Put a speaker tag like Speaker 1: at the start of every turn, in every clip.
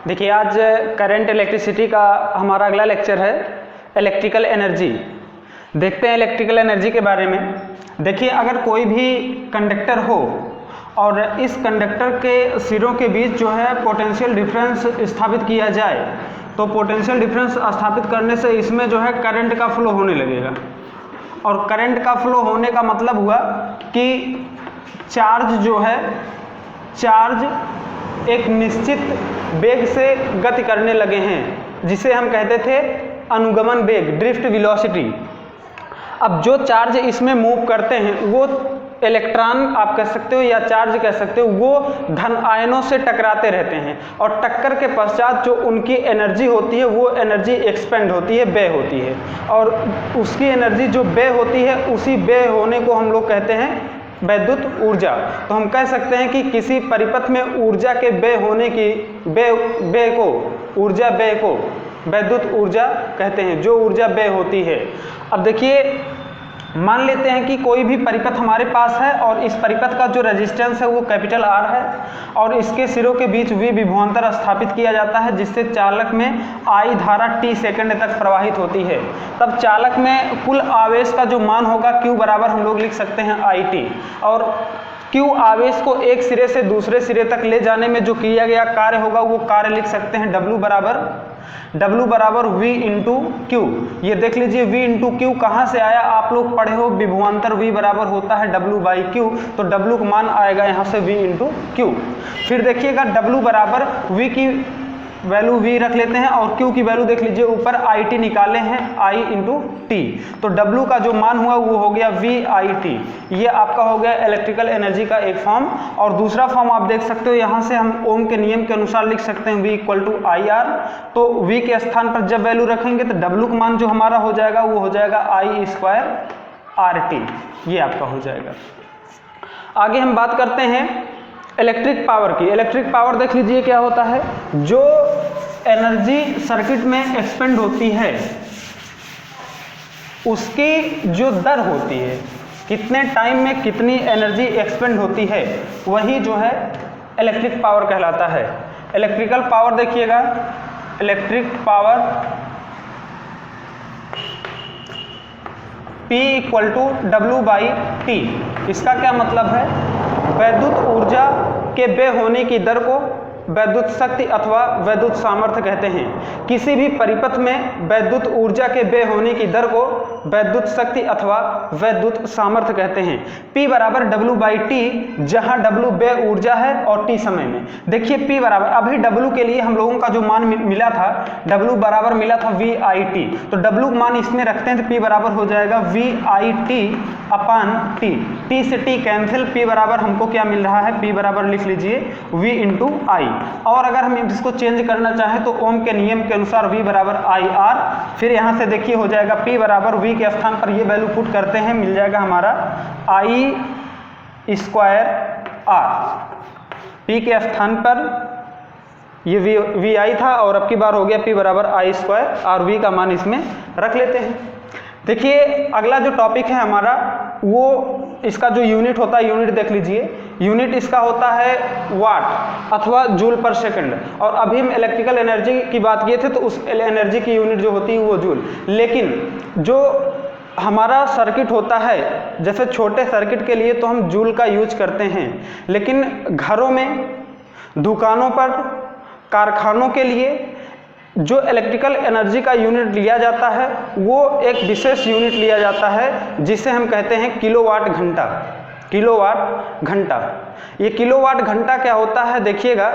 Speaker 1: देखिए आज current electricity का हमारा अगला लेक्चर है इलेक्ट्रिकल एनर्जी। देखते हैं इलेक्ट्रिकल एनर्जी के बारे में। देखिए अगर कोई भी कंडक्टर हो और इस कंडक्टर के सिरों के बीच जो है पोटेंशियल डिफरेंस स्थापित किया जाए तो पोटेंशियल डिफरेंस स्थापित करने से इसमें जो है करंट का फ्लो होने लगेगा। और करंट का फ्लो होने का मतलब हुआ कि चार्ज जो है एक निश्चित वेग से गति करने लगे हैं, जिसे हम कहते थे अनुगमन वेग, ड्रिफ्ट वेलोसिटी। अब जो चार्ज इसमें मूव करते हैं वो इलेक्ट्रॉन आप कह सकते हो या चार्ज कह सकते हो, वो धन आयनों से टकराते रहते हैं और टक्कर के पश्चात जो उनकी एनर्जी होती है वो एनर्जी एक्सपेंड होती है, व्यय होती है। और उसकी एनर्जी जो व्यय होती है उसी व्यय होने को हम लोग कहते हैं वैद्युत ऊर्जा। तो हम कह सकते हैं कि किसी परिपथ में ऊर्जा के व्यय होने की ऊर्जा व्यय को वैद्युत ऊर्जा कहते हैं, जो ऊर्जा व्यय होती है। अब देखिए मान लेते हैं कि कोई भी परिपथ हमारे पास है और इस परिपथ का जो रेजिस्टेंस है वो कैपिटल R है और इसके सिरों के बीच V विभवांतर स्थापित किया जाता है, जिससे चालक में I धारा t सेकंड तक प्रवाहित होती है। तब चालक में कुल आवेश का जो मान होगा Q बराबर हम लोग लिख सकते हैं IT। और Q आवेश को एक सिरे से दूसरे सिरे तक ले जाने में जो किया गया कार्य होगा वो कार्य लिख सकते हैं W बराबर V इंटू क्यू। ये देख लीजिए V इंटू क्यू कहाँ से आया, आप लोग पढ़े हो विभवांतर V बराबर होता है W बाई क्यू, तो W का मान आएगा यहाँ से V इंटू क्यू। फिर देखिएगा W बराबर V की वैल्यू V रख लेते हैं और Q की वैल्यू देख लीजिए, ऊपर IT निकाले हैं I इंटू T, तो W का जो मान हुआ वो हो गया VIT। ये आपका हो गया इलेक्ट्रिकल एनर्जी का एक फॉर्म। और दूसरा फॉर्म आप देख सकते हो, यहाँ से हम ओम के नियम के अनुसार लिख सकते हैं V इक्वल टू IR। तो V के स्थान पर जब वैल्यू रखेंगे तो W का मान जो हमारा हो जाएगा वो हो जाएगा I स्क्वायर RT, ये आपका हो जाएगा। आगे हम बात करते हैं इलेक्ट्रिक पावर की। इलेक्ट्रिक पावर देख लीजिए क्या होता है, जो एनर्जी सर्किट में एक्सपेंड होती है उसकी जो दर होती है, कितने टाइम में कितनी एनर्जी एक्सपेंड होती है, वही जो है इलेक्ट्रिक पावर कहलाता है। इलेक्ट्रिकल पावर देखिएगा, electric power P equal to W by T। इसका क्या मतलब है, वैद्युत ऊर्जा के व्यय होने की दर को वैद्युत शक्ति अथवा वैद्युत सामर्थ्य कहते हैं। किसी भी परिपथ में वैद्युत ऊर्जा के व्यय होने की दर को वैद्युत शक्ति अथवा वैद्युत सामर्थ्य कहते हैं। P बराबर W बाई T, जहां W व्यय ऊर्जा है और T समय में। देखिए P बराबर, अभी W के लिए हम लोगों का जो मान मिला था, W बराबर मिला था VIT, तो W मान इसमें रखते हैं तो P बराबर हो जाएगा VIT अपान T। T से T कैंसिल, P बराबर हमको क्या मिल रहा है, P बराबर लिख लीजिए V इंटू I। और अगर हम इसको चेंज करना चाहें तो ओम के नियम के अनुसार V बराबर IR। फिर यहाँ से देखिए हो जाएगा P बराबर V के स्थान पर ये वैल्यू पुट करते हैं, मिल जाएगा हमारा I स्क्वायर R। P के स्थान पर ये VI था और अब की बार हो गया P बराबर I स्क्वायर R। V का मान इसमें रख लेते हैं। देखिए अगला जो टॉपिक है हमारा, वो इसका जो यूनिट होता है, यूनिट देख लीजिए। यूनिट इसका होता है वाट अथवा जूल पर सेकंड। और अभी हम इलेक्ट्रिकल एनर्जी की बात किए थे तो उस एनर्जी की यूनिट जो होती है वो जूल। लेकिन जो हमारा सर्किट होता है, जैसे छोटे सर्किट के लिए तो हम जूल का यूज करते हैं, लेकिन घरों में, दुकानों पर, कारखानों के लिए जो इलेक्ट्रिकल एनर्जी का यूनिट लिया जाता है वो एक विशेष यूनिट लिया जाता है, जिसे हम कहते हैं किलोवाट घंटा। किलोवाट घंटा, ये किलोवाट घंटा क्या होता है देखिएगा,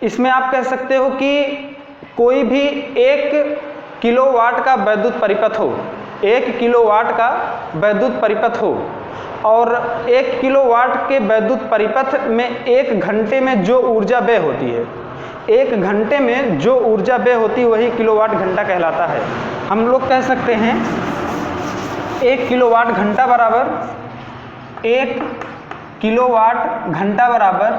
Speaker 1: इसमें आप कह सकते हो कि कोई भी 1 किलोवाट का वैद्युत परिपथ हो, 1 किलोवाट का वैद्युत परिपथ हो, और 1 किलोवाट के वैद्युत परिपथ में 1 घंटे में जो ऊर्जा व्यय होती है, 1 घंटे में जो ऊर्जा व्यय होती है वही किलोवाट घंटा कहलाता है। हम लोग कह सकते हैं 1 किलोवाट घंटा बराबर 1 किलोवाट घंटा बराबर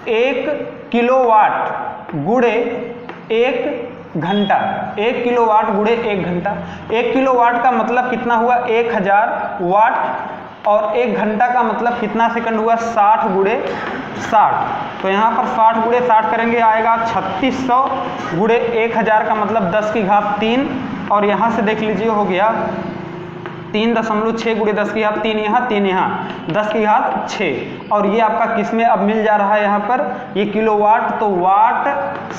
Speaker 1: 1 किलोवाट गुणे 1 घंटा। 1 किलोवाट गुणे 1 घंटा। 1 किलोवाट का मतलब कितना हुआ, 1000 वाट, और 1 घंटा का मतलब कितना सेकंड हुआ, 60 गुणे 60। तो यहाँ पर 60 गुणे 60 करेंगे आएगा 3600 गुणे 1000 का मतलब 10 की घात 3, और यहाँ से देख लीजिए हो गया 3.6 गुणे 10 की घात 3 यहाँ 3 यहाँ 10 की घात 6, और ये आपका किस में अब मिल जा रहा है यहाँ पर, ये किलोवाट, तो वाट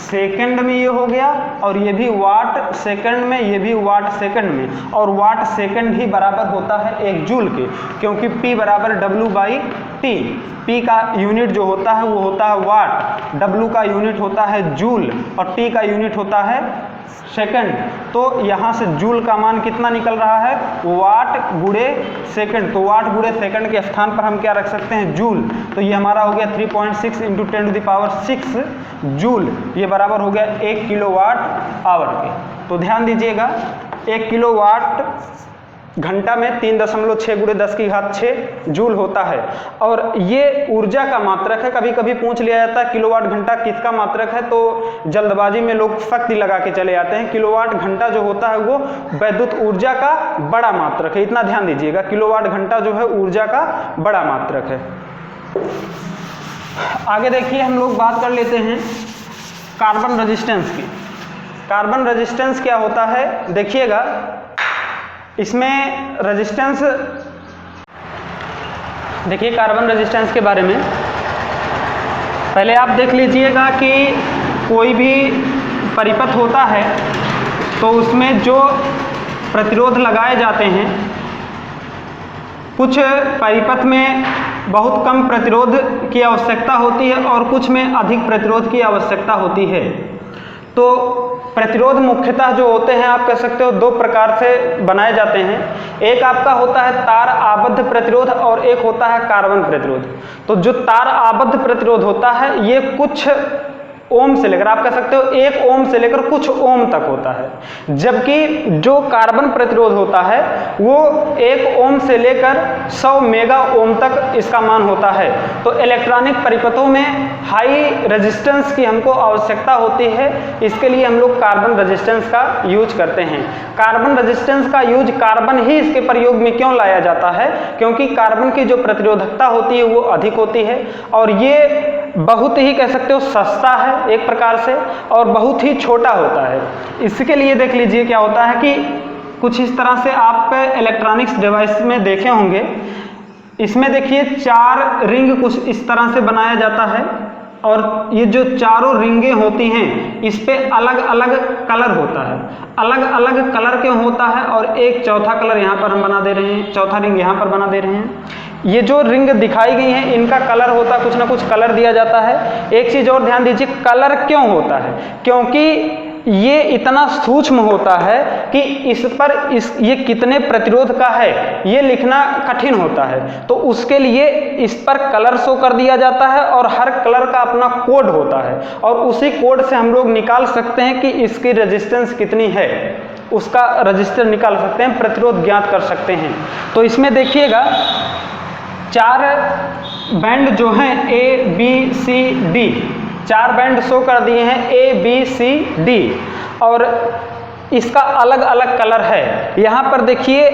Speaker 1: सेकंड में ये हो गया, और ये भी वाट सेकंड में, ये भी वाट सेकंड में, और वाट सेकंड ही बराबर होता है 1 जूल के, क्योंकि P बराबर W/T। P का यूनिट जो होता है वो होता है वाट, W का यूनिट होता है जूल, और T का यूनिट होता है सेकंड। तो यहाँ से जूल का मान कितना निकल रहा है, वाट गुणे सेकंड, तो वाट गुणे सेकंड के स्थान पर हम क्या रख सकते हैं, जूल, तो ये हमारा हो गया 3.6 × 10⁶ जूल, ये बराबर हो गया 1 किलोवाट आवर के। तो ध्यान दीजिएगा 1 किलोवाट घंटा में 3.6 गुणे 10 की घात 6 जूल होता है, और ये ऊर्जा का मात्रक है। कभी कभी पूछ लिया जाता है किलोवाट घंटा किसका मात्रक है, तो जल्दबाजी में लोग शक्ति लगा के चले जाते हैं। किलोवाट घंटा जो होता है वो वैद्युत ऊर्जा का बड़ा मात्रक है, इतना ध्यान दीजिएगा, किलोवाट घंटा जो है ऊर्जा का बड़ा मात्रक है। आगे देखिए हम लोग बात कर लेते हैं कार्बन रेजिस्टेंस की। कार्बन रेजिस्टेंस क्या होता है, देखिएगा इसमें रेजिस्टेंस, देखिए कार्बन रेजिस्टेंस के बारे में पहले आप देख लीजिएगा कि कोई भी परिपथ होता है तो उसमें जो प्रतिरोध लगाए जाते हैं, कुछ परिपथ में बहुत कम प्रतिरोध की आवश्यकता होती है और कुछ में अधिक प्रतिरोध की आवश्यकता होती है। तो प्रतिरोध मुख्यतः जो होते हैं आप कह सकते हो 2 प्रकार से बनाए जाते हैं। एक आपका होता है तार आबद्ध प्रतिरोध और एक होता है कार्बन प्रतिरोध। तो जो तार आबद्ध प्रतिरोध होता है ये कुछ ओम से लेकर, आप कह सकते हो 1 ओम से लेकर कुछ ओम तक होता है, जबकि जो कार्बन प्रतिरोध होता है वो 1 ओम से लेकर 100 मेगा ओम तक इसका मान होता है। तो इलेक्ट्रॉनिक परिपथों में हाई रेजिस्टेंस की हमको आवश्यकता होती है, इसके लिए हम लोग कार्बन रेजिस्टेंस का यूज करते हैं। कार्बन रेजिस्टेंस का यूज कार्बन ही इसके प्रयोग में क्यों लाया जाता है, क्योंकि कार्बन की जो प्रतिरोधकता होती है वो अधिक होती है, और ये बहुत ही कह सकते हो सस्ता है एक प्रकार से, और बहुत ही छोटा होता है। इसके लिए देख लीजिए क्या होता है कि कुछ इस तरह से आप इलेक्ट्रॉनिक्स डिवाइस में देखे होंगे, इसमें देखिए 4 रिंग कुछ इस तरह से बनाया जाता है, और ये जो चारों रिंगें होती हैं इस पे अलग अलग कलर होता है, अलग अलग कलर क्यों होता है, और एक चौथा कलर यहाँ पर हम बना दे रहे हैं, चौथा रिंग यहाँ पर बना दे रहे हैं। ये जो रिंग दिखाई गई हैं इनका कलर होता है, कुछ ना कुछ कलर दिया जाता है। एक चीज और ध्यान दीजिए, कलर क्यों होता है, क्योंकि ये इतना सूक्ष्म होता है कि इस पर ये कितने प्रतिरोध का है ये लिखना कठिन होता है, तो उसके लिए इस पर कलर शो कर दिया जाता है, और हर कलर का अपना कोड होता है, और उसी कोड से हम लोग निकाल सकते हैं कि इसकी रेजिस्टेंस कितनी है, उसका रजिस्टर निकाल सकते हैं, प्रतिरोध ज्ञात कर सकते हैं। तो इसमें देखिएगा 4 बैंड जो हैं A, B, C, D, 4 band show कर दिए हैं A, B, C, D, और इसका अलग अलग कलर है। यहाँ पर देखिए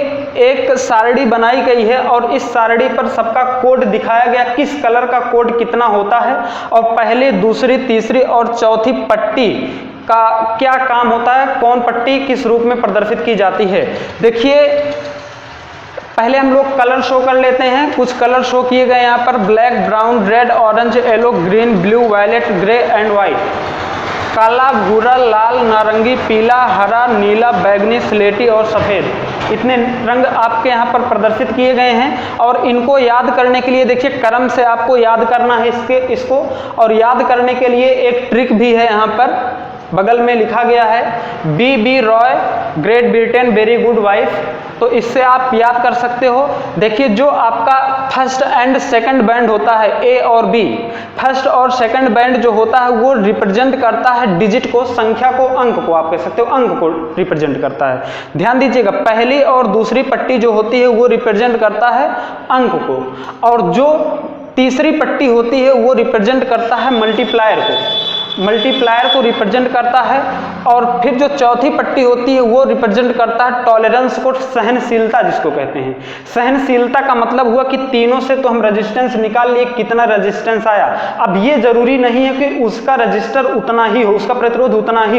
Speaker 1: एक सारणी बनाई गई है और इस सारणी पर सबका कोड दिखाया गया, किस कलर का कोड कितना होता है, और पहले, दूसरी, तीसरी और चौथी पट्टी का क्या काम होता है, कौन पट्टी किस रूप में प्रदर्शित की जाती है। देखिए पहले हम लोग कलर शो कर लेते हैं, कुछ कलर शो किए गए यहाँ पर, black, brown, red, orange, yellow, green, blue, violet, grey and white. काला, भूरा, लाल, नारंगी, पीला, हरा, नीला, बैगनी, स्लेटी और सफ़ेद, इतने रंग आपके यहाँ पर प्रदर्शित किए गए हैं। और इनको याद करने के लिए देखिए क्रम से आपको याद करना है इसको, और याद करने के लिए एक ट्रिक भी है, यहाँ पर बगल में लिखा गया है B. Roy, Great Britain, very good wife. तो इससे आप याद कर सकते हो। देखिए जो आपका फर्स्ट एंड सेकंड बैंड होता है A और B, फर्स्ट और सेकंड बैंड जो होता है वो रिप्रेजेंट करता है डिजिट को, संख्या को, अंक को, आप कह सकते हो अंक को रिप्रेजेंट करता है। ध्यान दीजिएगा, पहली और दूसरी पट्टी जो होती है वो रिप्रेजेंट करता है अंक को, और जो तीसरी पट्टी होती है वो रिप्रेजेंट करता है मल्टीप्लायर को। मल्टीप्लायर को रिप्रेजेंट करता है, और फिर जो चौथी पट्टी होती है वो रिप्रेजेंट करता है टॉलरेंस को, सहनशीलता जिसको कहते हैं। सहनशीलता का मतलब हुआ कि तीनों से तो हम रेजिस्टेंस निकाल लिए, कितना रेजिस्टेंस आया। अब ये जरूरी नहीं है कि उसका रजिस्टर उतना ही हो, उसका प्रतिरोध उतना ही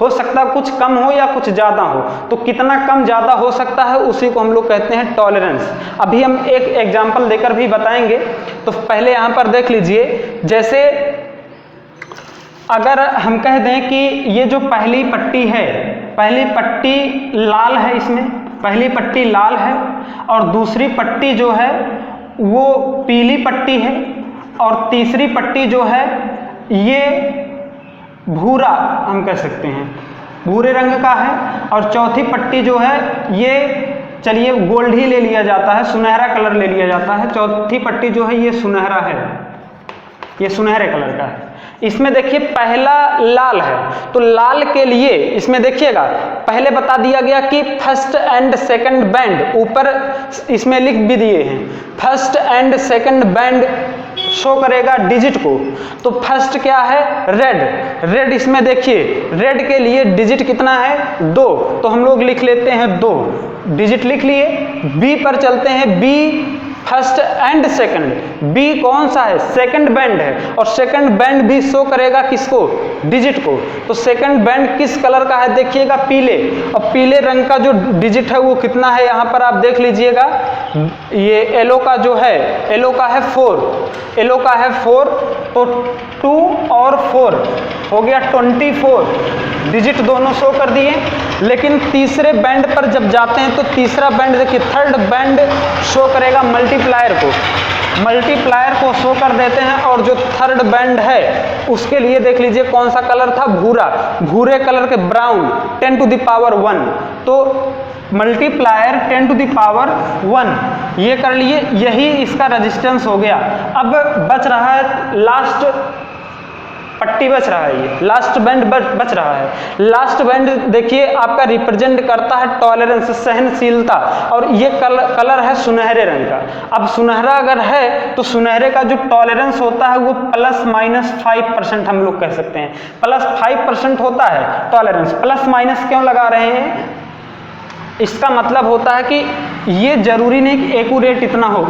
Speaker 1: हो सकता है कुछ कम हो या कुछ ज़्यादा हो। तो कितना कम ज़्यादा हो सकता है उसी को हम लोग कहते हैं टॉलरेंस। अभी हम एक एग्जाम्पल देकर भी बताएंगे। तो पहले यहाँ पर देख लीजिए, जैसे अगर हम कह दें कि ये जो पहली पट्टी है, पहली पट्टी लाल है, इसमें पहली पट्टी लाल है और दूसरी पट्टी जो है वो पीली पट्टी है, और तीसरी पट्टी जो है ये भूरा हम कह सकते हैं, भूरे रंग का है, और चौथी पट्टी जो है ये चलिए गोल्ड ही ले लिया जाता है, सुनहरा कलर ले लिया जाता है। चौथी पट्टी जो है ये सुनहरा है, ये सुनहरे कलर का है। इसमें देखिए पहला लाल है, तो लाल के लिए इसमें देखिएगा पहले बता दिया गया कि फर्स्ट एंड सेकंड बैंड, ऊपर इसमें लिख भी दिए हैं, first and second band show करेगा डिजिट को। तो फर्स्ट क्या है, रेड, रेड इसमें देखिए रेड के लिए डिजिट कितना है 2, तो हम लोग लिख लेते हैं 2 डिजिट लिख लिए। बी पर चलते हैं, B first and second, B कौन सा है, सेकंड बैंड है, और सेकंड बैंड भी शो करेगा किसको, डिजिट को। तो सेकंड बैंड किस कलर का है देखिएगा, पीले, और पीले रंग का जो डिजिट है वो कितना है, यहाँ पर आप देख लीजिएगा, ये येलो का जो है, येलो का है 4, येलो का है 4, तो 2 और 4 हो गया 24 डिजिट दोनों शो कर दिए। लेकिन तीसरे बैंड पर जब जाते हैं तो तीसरा बैंड देखिए, थर्ड बैंड शो करेगा मल्टीप्लायर को, मल्टीप्लायर को शो कर देते हैं, और जो थर्ड बैंड है उसके लिए देख लीजिए कौन सा कलर था, भूरा, भूरे कलर के ब्राउन 10 टू द पावर 1, तो मल्टीप्लायर 10 टू द पावर 1 ये कर लिए, यही इसका रेजिस्टेंस हो गया। अब बच रहा है लास्ट पट्टी, बच रहा है ये लास्ट बैंड बच रहा है। लास्ट बैंड देखिए आपका रिप्रेजेंट करता है टॉलरेंस, सहनशीलता, और ये कलर है सुनहरे रंग का। अब सुनहरा अगर है तो सुनहरे का जो टॉलरेंस होता है वो ±5% हम लोग कह सकते हैं, +5% होता है टॉलरेंस। प्लस माइनस क्यों लगा रहे हैं, इसका मतलब होता है कि ये जरूरी नहीं कि एक्यूरेट इतना हो,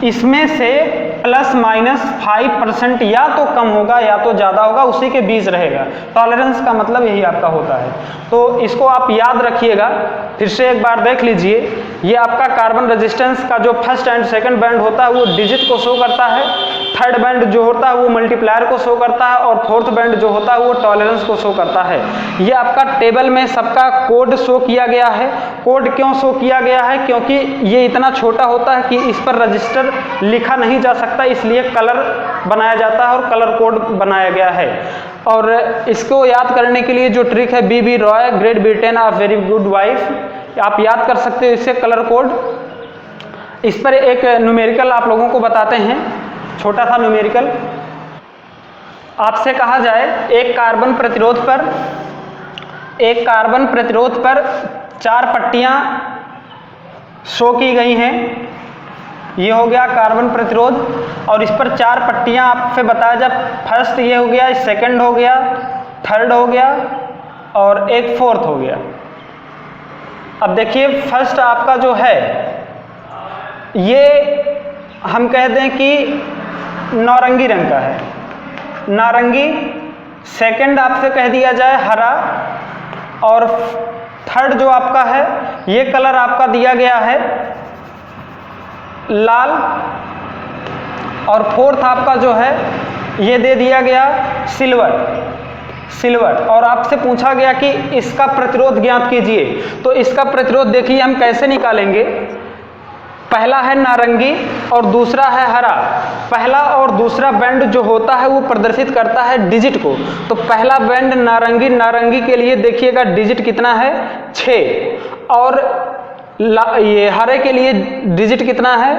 Speaker 1: इसमें से ±5% या तो कम होगा या तो ज़्यादा होगा, उसी के बीच रहेगा। टॉलरेंस का मतलब यही आपका होता है। तो इसको आप याद रखिएगा, फिर से एक बार देख लीजिए। ये आपका कार्बन रेजिस्टेंस का जो फर्स्ट एंड सेकंड बैंड होता है वो डिजिट को शो करता है, थर्ड बैंड जो होता है वो मल्टीप्लायर को शो करता है, और फोर्थ बैंड जो होता है वो टॉलरेंस को शो करता है। ये आपका टेबल में सबका कोड शो किया गया है। कोड क्यों शो किया गया है, क्योंकि ये इतना छोटा होता है कि इस पर रजिस्टर लिखा नहीं जा सकता, इसलिए कलर बनाया जाता है और कलर कोड बनाया गया है। और इसको याद करने के लिए जो ट्रिक है, B Roy Great Britain of very good wife, आप याद कर सकते हो इससे कलर कोड। इस पर एक न्यूमेरिकल आप लोगों को बताते हैं, छोटा सा न्यूमेरिकल। आपसे कहा जाए एक कार्बन प्रतिरोध पर 4 पट्टियां शो की गई हैं। ये हो गया कार्बन प्रतिरोध, और इस पर 4 पट्टियां आपसे बताया जाए, फर्स्ट ये हो गया, सेकंड हो गया, थर्ड हो गया, और एक फोर्थ हो गया। अब देखिए फर्स्ट आपका जो है ये हम कह दें कि नारंगी रंग का है, नारंगी। सेकंड आपसे कह दिया जाए हरा, और थर्ड जो आपका है ये कलर आपका दिया गया है लाल, और फोर्थ आपका जो है ये दे दिया गया सिल्वर। और आपसे पूछा गया कि इसका प्रतिरोध ज्ञात कीजिए। तो इसका प्रतिरोध देखिए हम कैसे निकालेंगे। पहला है नारंगी और दूसरा है हरा। पहला और दूसरा बैंड जो होता है वो प्रदर्शित करता है डिजिट को। तो पहला बैंड नारंगी, नारंगी के लिए देखिएगा डिजिट कितना है 6, और ये हरे के लिए डिजिट कितना है,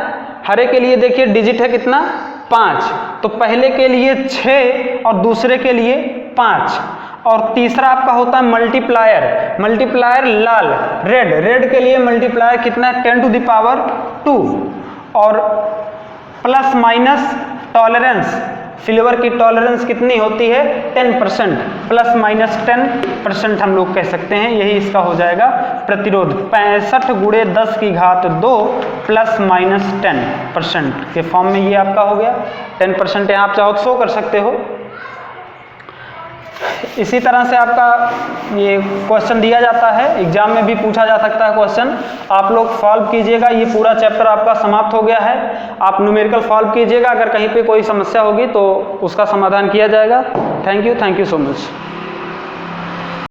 Speaker 1: हरे के लिए देखिए डिजिट है कितना 5। तो पहले के लिए 6 और दूसरे के लिए 5। और तीसरा आपका होता है मल्टीप्लायर, मल्टीप्लायर लाल, रेड, रेड के लिए मल्टीप्लायर कितना है 10 टू द पावर 2। और प्लस माइनस टॉलरेंस, फेल्योर की टॉलरेंस कितनी होती है 10%, प्लस माइनस 10% हम लोग कह सकते हैं, यही इसका हो जाएगा प्रतिरोध। 65 गुणे 10 की घात 2 प्लस माइनस 10% के फॉर्म में ये आपका हो गया। 10% यहाँ आप चाहो तो शो कर सकते हो। इसी तरह से आपका ये क्वेश्चन दिया जाता है, एग्जाम में भी पूछा जा सकता है क्वेश्चन, आप लोग सॉल्व कीजिएगा। ये पूरा चैप्टर आपका समाप्त हो गया है। आप न्यूमेरिकल सॉल्व कीजिएगा, अगर कहीं पे कोई समस्या होगी तो उसका समाधान किया जाएगा। Thank you so much.